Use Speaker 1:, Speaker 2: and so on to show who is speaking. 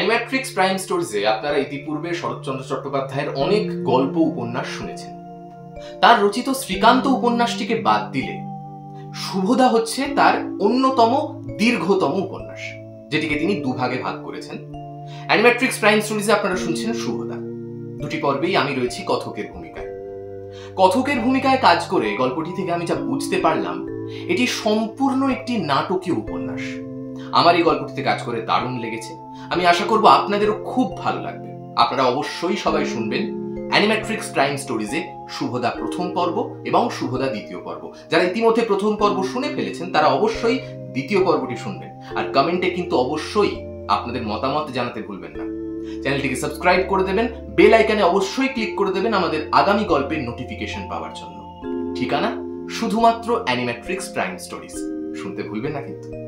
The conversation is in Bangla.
Speaker 1: অ্যানিম্যাট্রিক্স প্রাইম স্টোরিজে আপনারা ইতিপূর্বে শরৎচন্দ্র চট্টোপাধ্যায়ের অনেক গল্প উপন্যাস শুনেছেন। তার রচিত শ্রীকান্ত উপন্যাসটিকে বাদ দিলে শুভদা হচ্ছে তার অন্যতম দীর্ঘতম উপন্যাস, যেটিকে তিনি দুভাগে ভাগ করেছেন। অ্যানিম্যাট্রিক্স প্রাইম স্টোরিজে আপনারা শুনছেন শুভদা। দুটি পর্বেই আমি রয়েছি কথকের ভূমিকায়। কথকের ভূমিকায় কাজ করে গল্পটি থেকে আমি যা বুঝতে পারলাম, এটি সম্পূর্ণ একটি নাটকীয় উপন্যাস। আমার এই গল্পটিতে কাজ করে দারুণ লেগেছে। আমি আশা করব আপনাদেরও খুব ভালো লাগবে। আপনারা অবশ্যই সবাই শুনবেন অ্যানিম্যাট্রিক্স প্রাইম স্টোরিজে শুভদা প্রথম পর্ব এবং শুভদা দ্বিতীয় পর্ব। যারা ইতিমধ্যে প্রথম পর্ব শুনে ফেলেছেন তারা অবশ্যই দ্বিতীয় পর্বটি শুনবেন, আর কমেন্টে কিন্তু অবশ্যই আপনাদের মতামত জানাতে ভুলবেন না। চ্যানেলটিকে সাবস্ক্রাইব করে দেবেন, বেল আইকনে অবশ্যই ক্লিক করে দেবেন আমাদের আগামী গল্পের নোটিফিকেশন পাওয়ার জন্য। ঠিকানা শুধুমাত্র অ্যানিম্যাট্রিক্স প্রাইম স্টোরিজ। শুনতে ভুলবেন না কিন্তু।